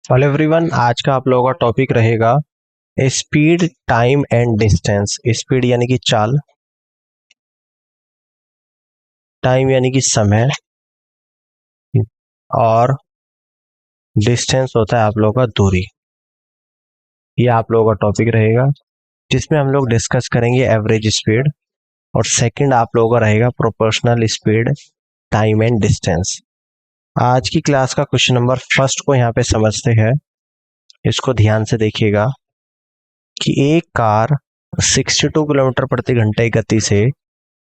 Hello everyone, आज का आप लोगों का टॉपिक रहेगा speed, time and distance. Speed यानी कि चाल, टाइम यानी कि समय, और डिस्टेंस होता है आप लोगों का दूरी। ये आप लोगों का टॉपिक रहेगा जिसमें हम लोग डिस्कस करेंगे एवरेज स्पीड, और सेकंड आप लोगों का रहेगा proportional speed, time and distance. आज की क्लास का क्वेश्चन नंबर फर्स्ट को यहाँ पे समझते हैं। इसको ध्यान से देखिएगा कि एक कार 62 किलोमीटर प्रति घंटे की गति से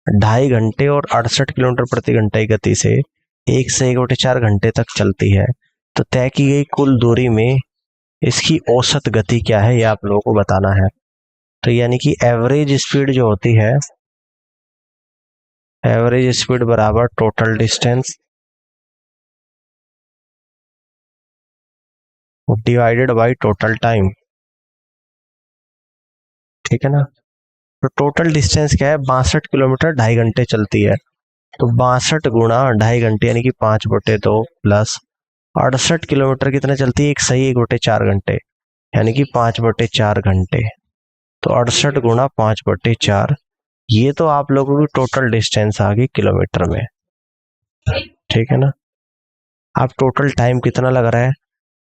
2.5 घंटे और 68 किलोमीटर प्रति घंटे की गति से 1 से 1.4 घंटे तक चलती है, तो तय की गई कुल दूरी में इसकी औसत गति क्या है, ये आप लोगों को बताना है। तो यानी कि एवरेज स्पीड जो होती है, एवरेज स्पीड बराबर total distance divided by total time. ठीक है ना। तो टोटल डिस्टेंस क्या है, 62 किलोमीटर 2.5 घंटे चलती है, तो 62 गुणा 2.5 घंटे यानी कि 5/2 प्लस 68 किलोमीटर कितने चलती है, 1 से 1.4 घंटे यानी कि 5/4 घंटे। तो 68 गुणा 5/4, ये तो आप लोगों की टोटल डिस्टेंस आ गई किलोमीटर में। ठीक है ना। अब टोटल टाइम कितना लग रहा है,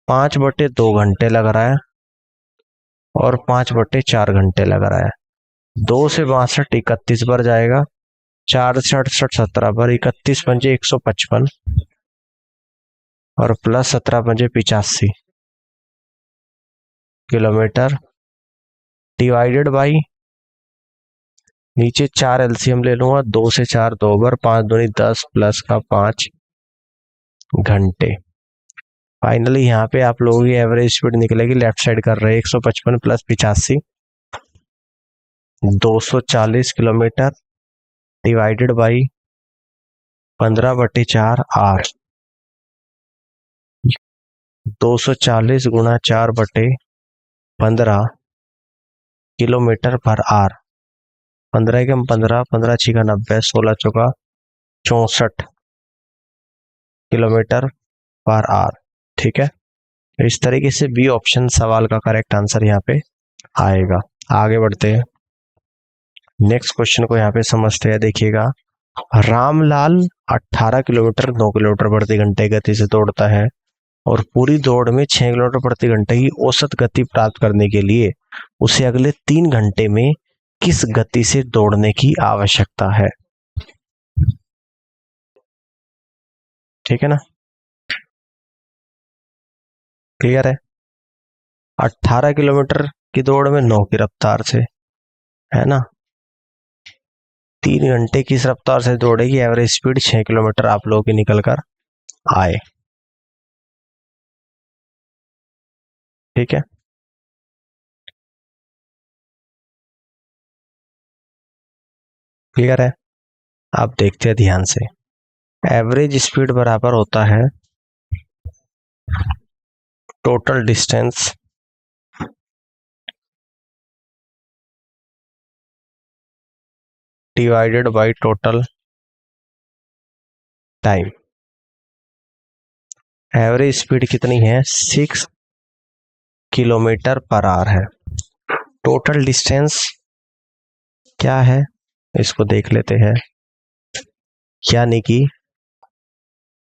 5/2 घंटे लग रहा है और 5/4 घंटे लग रहा है। 2 से 62 31 पर जाएगा, 4 से 68 17 पर, 31 पंजे 155 और प्लस 17 पंजे 85 किलोमीटर डिवाइडेड बाई, नीचे 4 एलसीएम ले लूंगा, 2 से 4 2 बार, 5 दूनी 10 प्लस का 5 घंटे। फाइनली यहाँ पे आप लोगों की एवरेज स्पीड निकलेगी, लेफ्ट साइड कर रहे हैं 155 plus 85 240 kilometre divided by 15/4 hour. 240 गुणा 4/15 किलोमीटर पर आर। 15 के 15, 15 6 90, 16 चौका 64 किलोमीटर पर आर। ठीक है। तो इस तरीके से बी ऑप्शन सवाल का करेक्ट आंसर यहाँ पे आएगा। आगे बढ़ते हैं, नेक्स्ट क्वेश्चन को यहाँ पे समझते हैं। देखिएगा, रामलाल 18 किलोमीटर 9 किलोमीटर प्रति घंटे गति से दौड़ता है और पूरी दौड़ में 6 किलोमीटर प्रति घंटे की औसत गति प्राप्त करने के लिए उसे अगले 3 घंटे में किस गति से दौड़ने की आवश्यकता है। ठीक है ना, क्लियर है। 18 किलोमीटर की दौड़ में 9 की रफ्तार से, है ना, 3 घंटे किस रफ्तार से दौड़ेगी, एवरेज स्पीड 6 किलोमीटर आप लोगों की निकल कर आए। ठीक है, क्लियर है। आप देखते हैं ध्यान से, एवरेज स्पीड बराबर होता है total distance divided by total time. Average speed कितनी है, 6 किलोमीटर पर आवर है। टोटल डिस्टेंस क्या है, इसको देख लेते हैं। यानी कि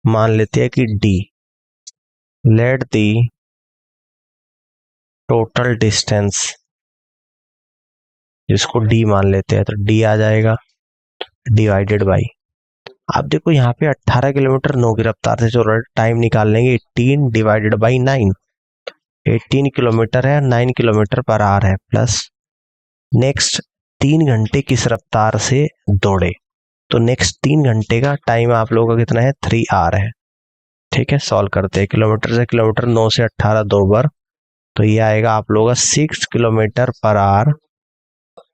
मान लेते हैं कि D, let the total distance, जिसको डी मान लेते हैं, तो डी आ जाएगा डिवाइडेड बाई, आप देखो यहाँ पे 18 किलोमीटर 9 की रफ्तार से चल रहा है, टाइम निकाल लेंगे 18 डिवाइडेड बाई 9, 18 किलोमीटर है, 9 किलोमीटर पर आवर है, प्लस नेक्स्ट 3 घंटे किस रफ्तार से दौड़े, तो नेक्स्ट 3 घंटे का टाइम आप लोगों का कितना है, 3 आवर है। ठीक है, सॉल्व करते हैं। किलोमीटर से किलोमीटर 9 से 18 2 बार, तो ये आएगा आप लोगों का 6 kilometre per hour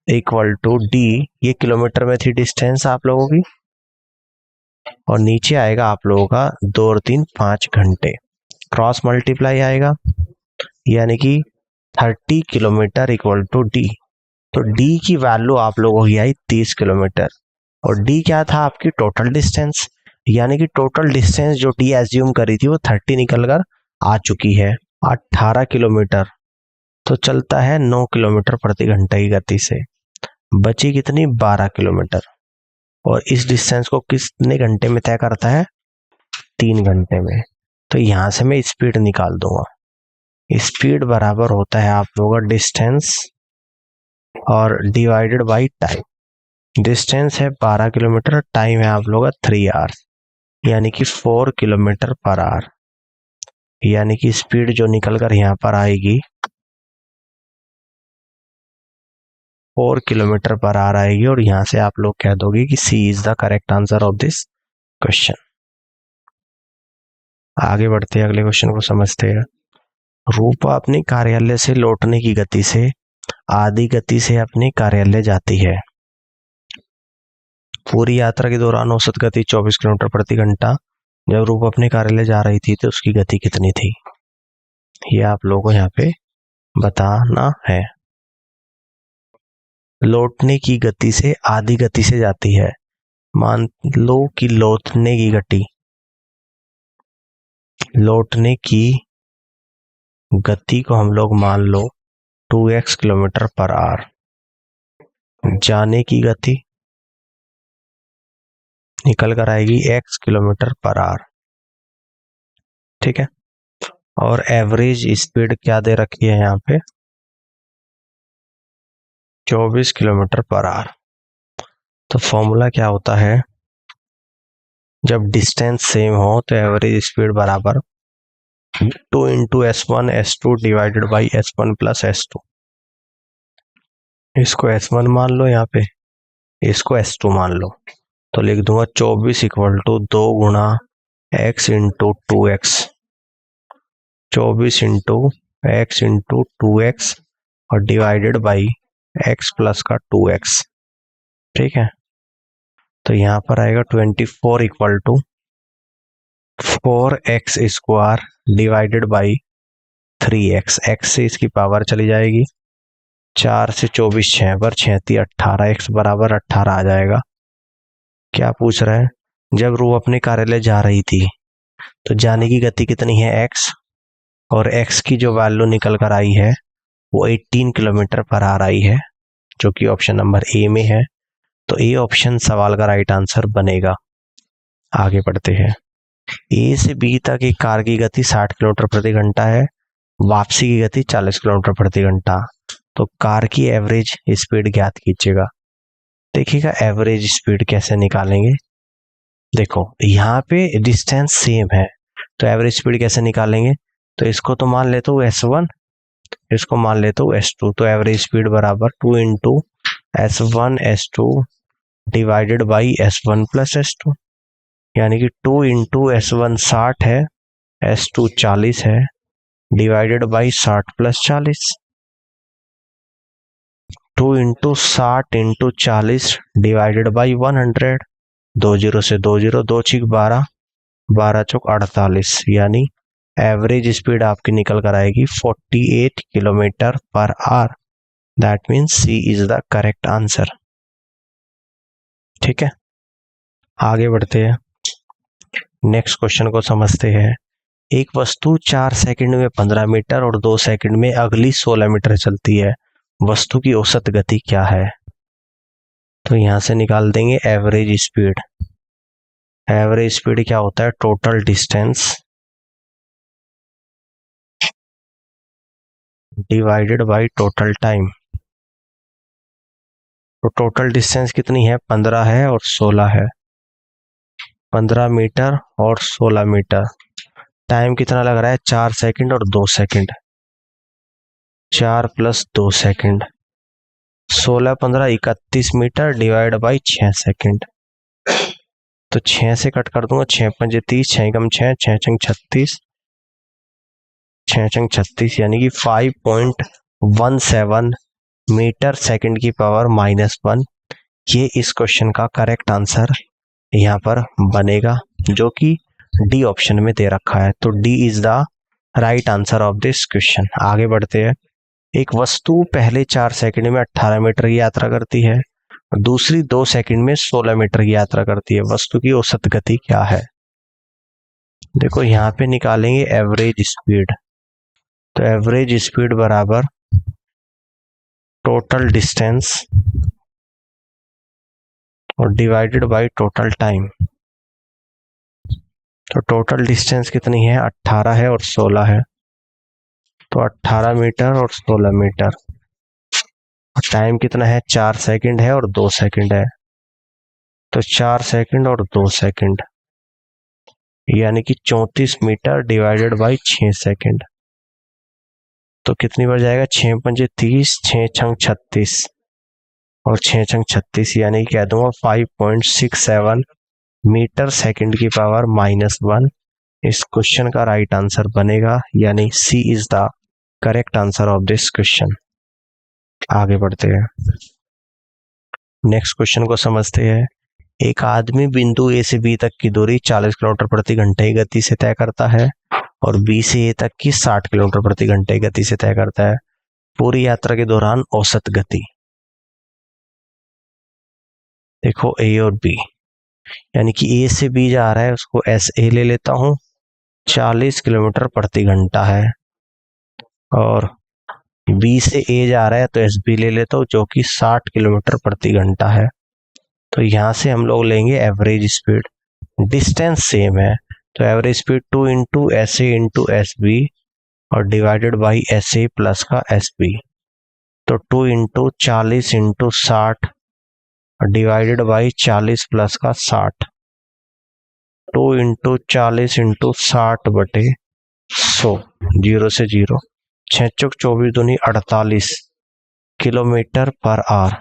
equal to D, ये किलोमीटर में थी डिस्टेंस आप लोगों की, और नीचे आएगा आप लोगों का 2 और 3 5 घंटे, क्रॉस मल्टीप्लाई आएगा, यानी कि 30 किलोमीटर इक्वल टू डी। तो डी की वैल्यू आप लोगों की आई 30 किलोमीटर, और डी क्या था, आपकी टोटल डिस्टेंस, यानी कि टोटल डिस्टेंस जो डी एज्यूम करी थी वो 30 निकल कर आ चुकी है। 18 किलोमीटर तो चलता है 9 किलोमीटर प्रति घंटे की गति से, बची कितनी 12 किलोमीटर, और इस डिस्टेंस को कितने घंटे में तय करता है 3 घंटे में। तो यहां से मैं स्पीड निकाल दूंगा, स्पीड बराबर होता है आप लोगों का डिस्टेंस और डिवाइडेड बाई टाइम। डिस्टेंस है 12 किलोमीटर, टाइम है आप लोगों का 3 आवर्स, यानी कि 4 किलोमीटर पर आवर, यानी कि स्पीड जो निकल कर यहाँ पर आएगी 4 किलोमीटर पर आवर आएगी, और यहाँ से आप लोग कह दोगे कि C is the correct answer of this question. आगे बढ़ते हैं, अगले क्वेश्चन को समझते हैं। रूपा अपने कार्यालय से लौटने की गति से आधी गति से अपने कार्यालय जाती है। पूरी यात्रा के दौरान औसत गति 24 किलोमीटर प्रति घंटा। जब रूपा अपने कार्यालय जा रही थी तो उसकी गति कितनी थी, ये आप लोगों को यहाँ पे बताना है। लौटने की गति से आधी गति से जाती है, मान लो कि लौटने की गति को हम लोग मान लो 2x किलोमीटर पर आवर, जाने की गति निकल कर आएगी x किलोमीटर पर आवर, ठीक है। और एवरेज स्पीड क्या दे रखी है यहाँ पे 24 किलोमीटर पर आवर। तो फॉर्मूला क्या होता है, जब डिस्टेंस सेम हो तो एवरेज स्पीड बराबर 2 into S1 S2 divided by S1 plus S2। इसको S1 मान लो, यहाँ पे इसको S2 मान लो, तो लिख दूंगा 24 इक्वल टू 2 गुणा x into 2x, 24 into x into 2x और डिवाइडेड बाई x प्लस का 2x, ठीक है। तो यहाँ पर आएगा 24 equal to 4x square divided by 3x, x से इसकी पावर चली जाएगी, 4 से 24 6 पर 6 × 18, x बराबर 18 आ जाएगा। क्या पूछ रहा है, जब रूह अपने कार्यालय जा रही थी तो जाने की गति कितनी है x, और x की जो वैल्यू निकल कर आई है वो 18 किलोमीटर पर आवर आई है, जो कि ऑप्शन नंबर ए में है। तो ए ऑप्शन सवाल का राइट आंसर बनेगा। आगे बढ़ते हैं। ए से बी तक एक कार की गति 60 किलोमीटर प्रति घंटा है, वापसी की गति 40 किलोमीटर प्रति घंटा। तो कार की एवरेज स्पीड ज्ञात कीजिएगा। देखिएगा एवरेज स्पीड कैसे निकालेंगे। देखो यहाँ पे डिस्टेंस सेम है तो एवरेज स्पीड कैसे निकालेंगे, तो इसको तो मान लेते हो S1, इसको मान लेते हो S2, तो एवरेज स्पीड बराबर 2 into S1 S2 divided by S1 plus S2, यानी कि 2 इंटू S1 60 है, S2 40 है, divided by 60 plus 40, 2 into 60 into 40 divided by 100, 2 0 से 2 0, 2 6 12, 12 चौक 48, यानी एवरेज स्पीड आपकी निकल कर आएगी 48 kilometre per hour. That means C is the correct answer, ठीक है। आगे बढ़ते हैं, नेक्स्ट क्वेश्चन को समझते हैं। एक वस्तु 4 सेकंड में 15 मीटर और 2 सेकंड में अगली 16 मीटर चलती है, वस्तु की औसत गति क्या है। तो यहां से निकाल देंगे एवरेज स्पीड। एवरेज स्पीड क्या होता है, total distance divided by total time. तो टोटल डिस्टेंस कितनी है, 15 है और 16 है, 15 मीटर और 16 मीटर। टाइम कितना लग रहा है, 4 सेकंड और 2 second, 4 plus 2 second, 16 15 31 metre divide by 6 second. तो 6 से कट कर दूंगा, 6 5 30, 6 कम 6, 6 छंग 36, 6 छंग 36, यानी कि 5.17 मीटर सेकंड की पावर -1। ये इस क्वेश्चन का करेक्ट आंसर यहाँ पर बनेगा, जो कि डी ऑप्शन में दे रखा है। तो D is the right answer of this question. आगे बढ़ते हैं। एक वस्तु पहले 4 सेकंड में 18 मीटर की यात्रा करती है, दूसरी 2 सेकंड में 16 मीटर की यात्रा करती है, वस्तु की औसत गति क्या है। देखो यहाँ पे निकालेंगे एवरेज स्पीड। तो एवरेज स्पीड बराबर टोटल डिस्टेंस और डिवाइडेड बाय टोटल टाइम। तो टोटल डिस्टेंस कितनी है, 18 है और 16 है, तो 18 मीटर और 16 मीटर। टाइम कितना है, 4 सेकंड है और 2 सेकंड है, तो 4 सेकंड और 2 सेकंड यानी कि 34 मीटर डिवाइडेड बाय 6 सेकंड। तो कितनी बार जाएगा, 6 पंजे 30, 6 छंग 36 और 6 छंग 36 यानी कह दूंगा 5.67 मीटर सेकंड की पावर -1। इस क्वेश्चन का राइट आंसर बनेगा, यानी C is the correct answer of this question. आगे बढ़ते हैं, नेक्स्ट क्वेश्चन को समझते हैं। एक आदमी बिंदु ए से बी तक की दूरी 40 किलोमीटर प्रति घंटे की गति से तय करता है और बी से ए तक की 60 किलोमीटर प्रति घंटे की गति से तय करता है। पूरी यात्रा के दौरान औसत गति, देखो ए और बी, यानी कि ए से बी जा रहा है, उसको एस ए ले लेता हूं, 40 किलोमीटर प्रति घंटा है, और बी से ए जा रहा है तो एस बी ले लेता हूं जो कि 60 किलोमीटर प्रति घंटा है। तो यहां से हम लोग लेंगे एवरेज स्पीड, डिस्टेंस सेम है, तो average speed 2 into S A into S B और divided by S A plus का एस बी। तो 2 into 40 into 60 divided by 40 plus का 60, 2 इंटू 40 इंटू 60 बटे 100, 0 से 0, 6 चौक 24 दूनी 48 किलोमीटर पर आवर।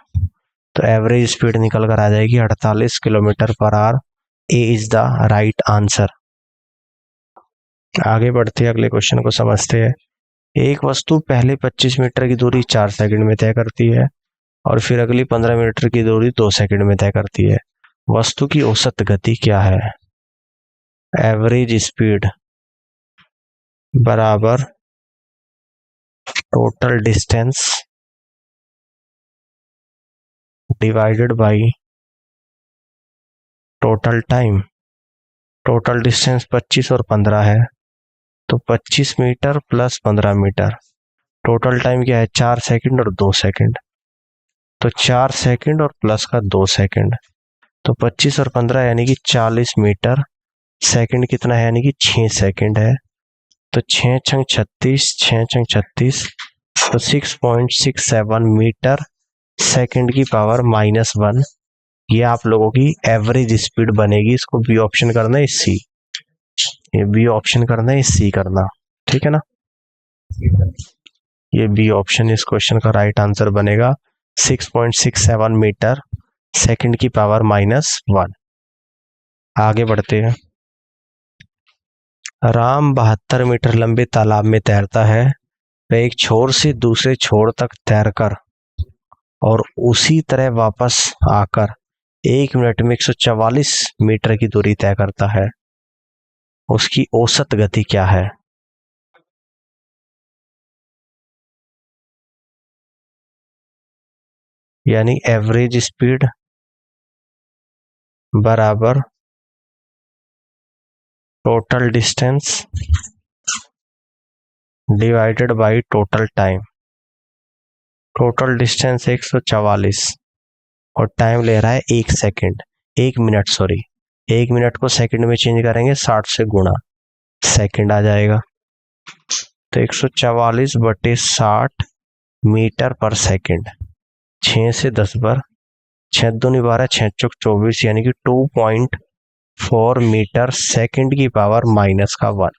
तो एवरेज स्पीड निकल कर आ जाएगी 48 kilometre per our. A is the right answer. आगे बढ़ते हैं, अगले क्वेश्चन को समझते हैं। एक वस्तु पहले 25 मीटर की दूरी 4 सेकंड में तय करती है और फिर अगली 15 मीटर की दूरी 2 सेकंड में तय करती है। वस्तु की औसत गति क्या है? एवरेज स्पीड बराबर total distance divided by total time. Total distance 25 और 15 है, तो 25 metre plus 15 metre. Total time क्या है, 4 सेकंड और 2 सेकंड, तो 4 सेकंड और प्लस का 2 सेकंड, तो 25 और 15 यानी कि 40 मीटर। सेकंड कितना है, यानी कि 6 सेकंड है, तो 6 छंग 36, 6 छंग 36, तो 6.67 मीटर सेकंड की पावर -1। ये आप लोगों की एवरेज स्पीड बनेगी। इसको बी ऑप्शन करना है, सी, ये बी ऑप्शन करना है, सी करना, ठीक है ना। ये बी ऑप्शन इस क्वेश्चन का राइट आंसर बनेगा, 6.67 मीटर सेकंड की पावर -1। आगे बढ़ते हैं। राम 72 मीटर लंबे तालाब में तैरता है। वह एक छोर से दूसरे छोर तक तैरकर और उसी तरह वापस आकर 1 मिनट में 144 मीटर की दूरी तय करता है। उसकी औसत गति क्या है? यानी एवरेज स्पीड बराबर total distance divided by total time. Total distance 144 और टाइम ले रहा है 1 सेकेंड, 1 मिनट, सॉरी 1 मिनट को सेकंड में चेंज करेंगे, 60 से गुणा, सेकंड आ जाएगा। तो 144 बटे 60 मीटर पर सेकंड, 6 से 10 पर, 6 दूनी 12, 6 चौक 24 यानी कि 2.4 मीटर सेकंड की पावर -1।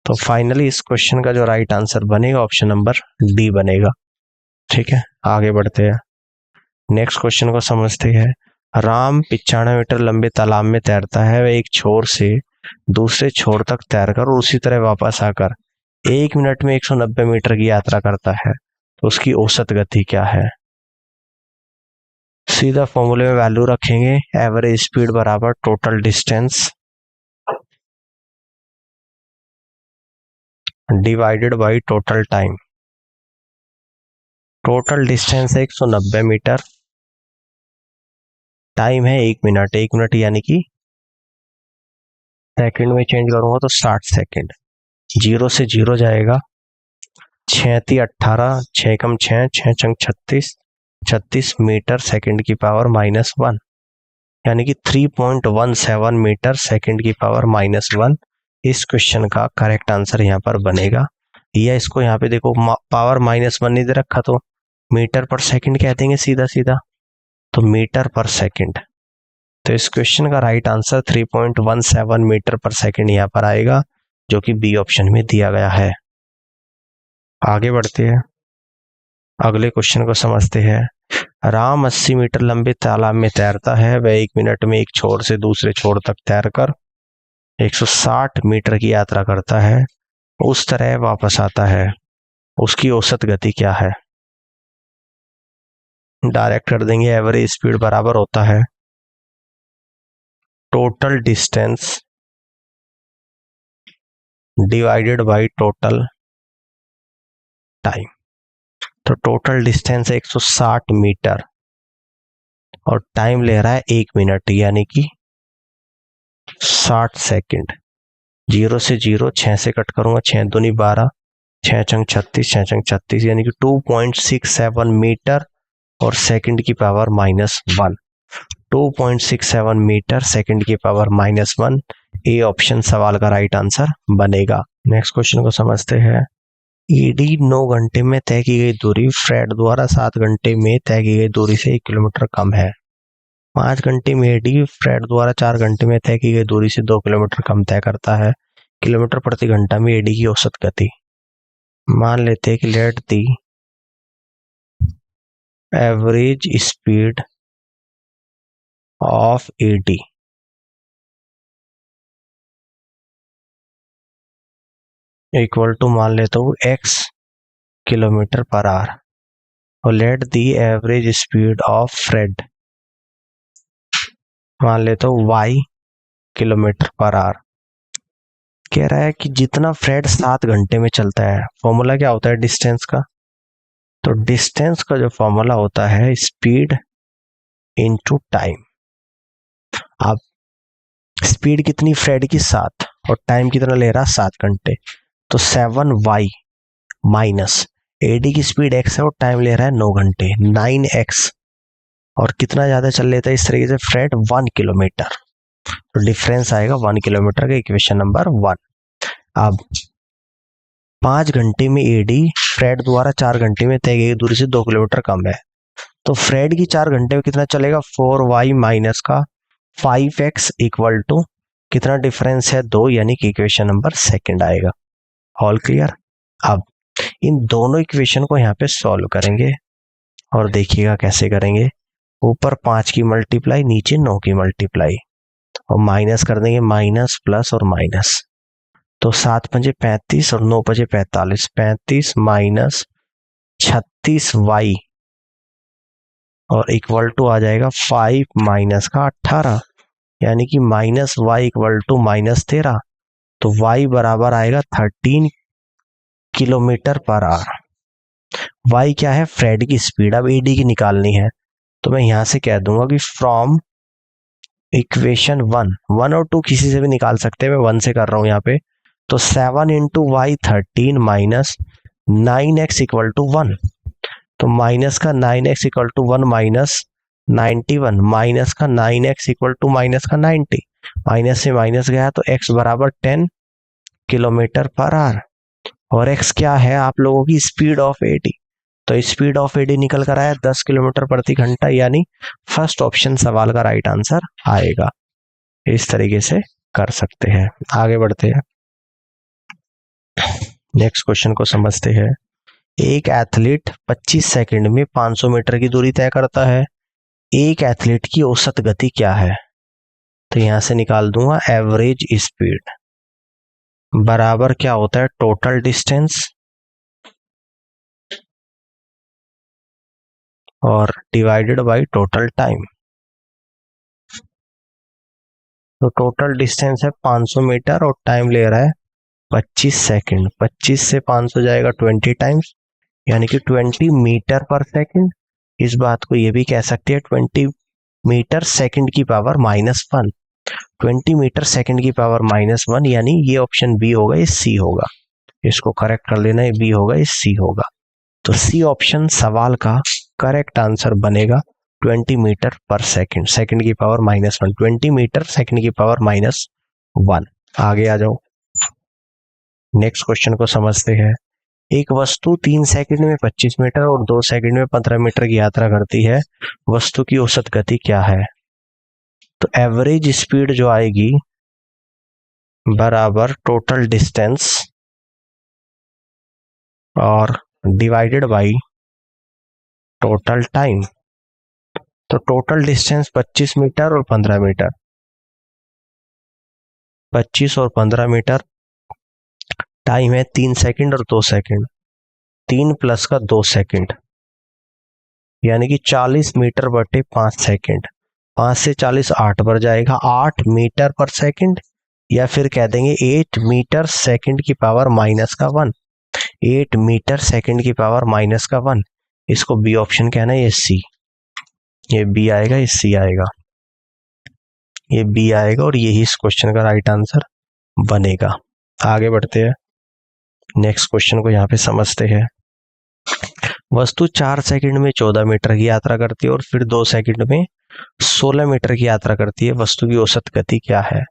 तो फाइनली इस क्वेश्चन का जो राइट आंसर बनेगा ऑप्शन नंबर डी बनेगा, ठीक है। आगे बढ़ते हैं, नेक्स्ट क्वेश्चन को समझते हैं। राम 95 मीटर लंबे तालाब में तैरता है। वह एक छोर से दूसरे छोर तक तैरकर और उसी तरह वापस आकर 1 मिनट में 190 मीटर की यात्रा करता है। तो उसकी औसत गति क्या है? सीधा फॉर्मूले में वैल्यू रखेंगे, एवरेज स्पीड बराबर total distance divided by total time. Total distance है 190 मीटर, टाइम है 1 मिनट, 1 मिनट यानी कि सेकंड में चेंज करूंगा तो 60 सेकंड, 0 से 0 जाएगा, 6 18, 6 कम 6, 6 चंग 36, 36 मीटर सेकंड की पावर -1, यानी कि 3.17 मीटर सेकंड की पावर -1 इस क्वेश्चन का करेक्ट आंसर यहाँ पर बनेगा। या इसको यहाँ पे देखो पावर -1 नहीं दे रखा तो मीटर पर सेकंड कह देंगे सीधा सीधा, तो मीटर पर सेकंड। तो इस क्वेश्चन का राइट आंसर 3.17 मीटर पर सेकंड यहाँ पर आएगा, जो कि बी ऑप्शन में दिया गया है। आगे बढ़ते हैं, अगले क्वेश्चन को समझते हैं। राम 80 मीटर लंबे तालाब में तैरता है। वह 1 मिनट में एक छोर से दूसरे छोर तक तैरकर 160 मीटर की यात्रा करता है। उस तरह वापस आता है। उसकी औसत गति क्या है? डायरेक्ट कर देंगे। एवरेज स्पीड बराबर होता है total distance divided by total time. तो टोटल डिस्टेंस है 160 मीटर और टाइम ले रहा है 1 मिनट, यानी कि 60 सेकंड। 0 से 0, 6 से कट करूंगा, 6 दूनी 12, 6 चंग 36, 6 चंग 36, यानी कि 2.67 मीटर और सेकंड की पावर -1। 2.67 मीटर सेकंड की पावर -1, ए ऑप्शन सवाल का राइट आंसर बनेगा। नेक्स्ट क्वेश्चन को समझते हैं। ईडी 9 घंटे में तय की गई दूरी फ्रेड द्वारा 7 घंटे में तय की गई दूरी से 1 किलोमीटर कम है। 5 घंटे में ईडी फ्रेड द्वारा 4 घंटे में तय की गई दूरी से 2 किलोमीटर कम तय करता है। किलोमीटर प्रति घंटा में ईडी की औसत गति। मान लेते हैं कि let the average speed of ED equal to, मान लेता हूँ x किलोमीटर पर आवर, और let the average speed of Fred मान लेता हूँ y किलोमीटर पर आवर। कह रहा है कि जितना फ्रेड 7 घंटे में चलता है, फॉर्मूला क्या होता है डिस्टेंस का? तो डिस्टेंस का जो फॉर्मूला होता है स्पीड इनटू टाइम। अब स्पीड कितनी फ्रेड की? 7, और टाइम कितना ले रहा? 7 घंटे। तो 7y माइनस एडी की स्पीड x है और टाइम ले रहा है 9 घंटे, 9x, और कितना ज्यादा चल लेता है इस तरीके से फ्रेड? 1 किलोमीटर। तो डिफरेंस आएगा 1 किलोमीटर का, इक्वेशन नंबर 1। अब 5 घंटे में एडी फ्रेड द्वारा 4 घंटे में तय गई दूरी से 2 किलोमीटर कम है। तो फ्रेड की 4 घंटे में कितना चलेगा? 4y माइनस का 5x इक्वल टू कितना डिफरेंस है? 2, यानी कि इक्वेशन नंबर 2 आएगा। All clear? अब इन दोनों इक्वेशन को यहाँ पे सॉल्व करेंगे और देखिएगा कैसे करेंगे। ऊपर 5 की मल्टीप्लाई, नीचे 9 की मल्टीप्लाई, और माइनस कर देंगे, माइनस प्लस और माइनस। तो 7 पंजे 35 और 9 पंजे 45, 35 माइनस 36y और इक्वल टू आ जाएगा 5 माइनस का 18, यानी कि -y इक्वल टू -13। तो y बराबर आएगा 13 किलोमीटर पर आवर। y क्या है? फ्रेड की स्पीड। अब एडी की निकालनी है, तो मैं यहां से कह दूंगा कि फ्रॉम इक्वेशन 1 और 2 किसी से भी निकाल सकते हैं, मैं 1 से कर रहा हूं यहाँ पे। तो 7 into Y 13 minus 9x equal to 1, तो माइनस का 9x equal to 1 minus 91, minus का 9x इक्वल टू माइनस का 90, माइनस से माइनस गया तो x बराबर 10 किलोमीटर पर आवर। और x क्या है आप लोगों की? Speed of AD. तो स्पीड ऑफ एडी निकल कर आया 10 किलोमीटर प्रति घंटा, यानी फर्स्ट ऑप्शन सवाल का राइट आंसर आएगा। इस तरीके से कर सकते हैं। आगे बढ़ते हैं, नेक्स्ट क्वेश्चन को समझते हैं। एक एथलीट 25 सेकंड में 500 मीटर की दूरी तय करता है। एक एथलीट की औसत गति क्या है? तो यहां से निकाल दूंगा एवरेज स्पीड बराबर क्या होता है? टोटल डिस्टेंस और डिवाइडेड बाय टोटल टाइम। तो टोटल डिस्टेंस है 500 मीटर और टाइम ले रहा है 25 सेकंड। 25 से 500 जाएगा 20 टाइम्स, यानी कि 20 मीटर पर सेकंड। इस बात को ये भी कह सकते हैं 20 मीटर सेकंड की पावर -1। 20 मीटर सेकंड की पावर -1, यानी ये ऑप्शन बी होगा, ये सी होगा। इसको करेक्ट कर लेना, ये बी होगा, ये सी होगा। तो सी ऑप्शन सवाल का करेक्ट आंसर बनेगा 20 मीटर पर सेकंड, सेकंड की पावर -1, 20 मीटर सेकंड की पावर -1। आगे आ जाओ, नेक्स्ट क्वेश्चन को समझते हैं। एक वस्तु 3 सेकंड में 25 मीटर और 2 सेकंड में 15 मीटर की यात्रा करती है, वस्तु की औसत गति क्या है? तो एवरेज स्पीड जो आएगी बराबर टोटल डिस्टेंस और डिवाइडेड बाय टोटल टाइम। तो टोटल डिस्टेंस 25 मीटर और 15 मीटर, 25 और 15 मीटर, टाइम है 3 सेकंड और 2 सेकंड, 3 प्लस का 2 सेकंड, यानी कि 40 मीटर बटे 5 सेकंड। 5 से 40 8 पर जाएगा, 8 मीटर पर सेकंड, या फिर कह देंगे 8 मीटर सेकंड की पावर -1, 8 मीटर सेकंड की पावर -1। इसको बी ऑप्शन कहना है, ये सी, ये बी आएगा, ये सी आएगा, ये बी आएगा, और यही इस क्वेश्चन का राइट आंसर बनेगा। आगे बढ़ते हैं, नेक्स्ट क्वेश्चन को यहाँ पे समझते हैं। वस्तु 4 सेकंड में 14 मीटर की यात्रा करती है और फिर 2 सेकंड में 16 मीटर की यात्रा करती है, वस्तु की औसत गति क्या है?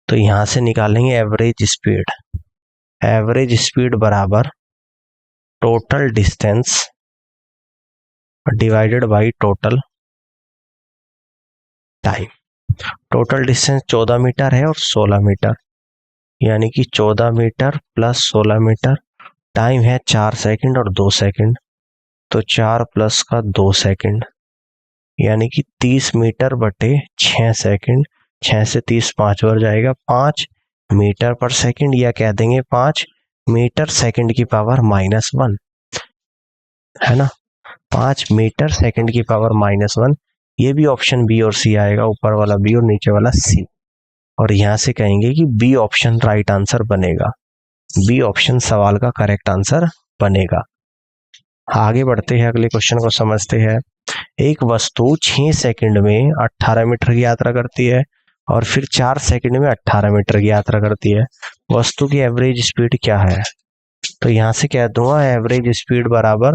तो यहां से निकालेंगे एवरेज स्पीड। एवरेज स्पीड बराबर total distance divided by total time. Total distance 14 metre है और 16 मीटर, यानी कि 14 मीटर प्लस 16 मीटर, टाइम है 4 सेकंड और 2 सेकंड, तो 4 प्लस का 2 सेकंड, यानी कि 30 मीटर बटे 6 सेकंड, 6 से 30 5 बार जाएगा, 5 मीटर पर सेकंड, या कह देंगे 5 मीटर सेकंड की पावर -1, है ना, 5 मीटर सेकंड की पावर -1। ये भी ऑप्शन बी और सी आएगा, ऊपर वाला बी और नीचे वाला सी, और यहां से कहेंगे कि बी ऑप्शन राइट आंसर बनेगा, बी ऑप्शन सवाल का करेक्ट आंसर बनेगा। आगे बढ़ते हैं, अगले क्वेश्चन को समझते हैं। एक वस्तु 6 सेकंड में 18 मीटर की यात्रा करती है और फिर 4 सेकंड में 18 मीटर की यात्रा करती है, वस्तु की एवरेज स्पीड क्या है? तो यहां से कह दूंगा एवरेज स्पीड बराबर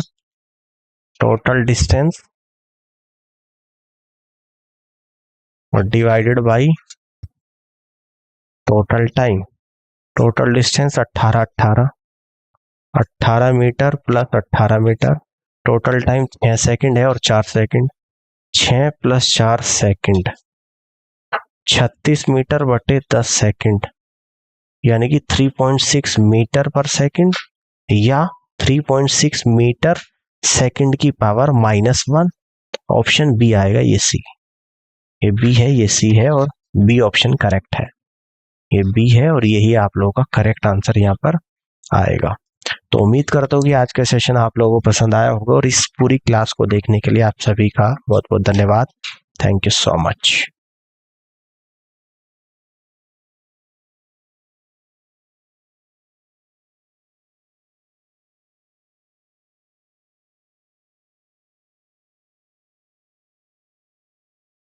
टोटल डिस्टेंस और divided by total time. Total distance 18 metre plus 18 metre, total time 6 second है और 4 सेकंड, 6 प्लस 4 सेकंड, 36 मीटर बटे 10 सेकंड, यानी कि 3.6 मीटर पर सेकंड, या 3.6 मीटर सेकंड की पावर -1। ऑप्शन बी आएगा, ये सी, ये बी है, ये सी है, और बी ऑप्शन करेक्ट है, ये बी है, और यही आप लोगों का करेक्ट आंसर यहाँ पर आएगा। तो उम्मीद करता हूँ कि आज का सेशन आप लोगों को पसंद आया होगा, और इस पूरी क्लास को देखने के लिए आप सभी का बहुत बहुत धन्यवाद। Thank you so much.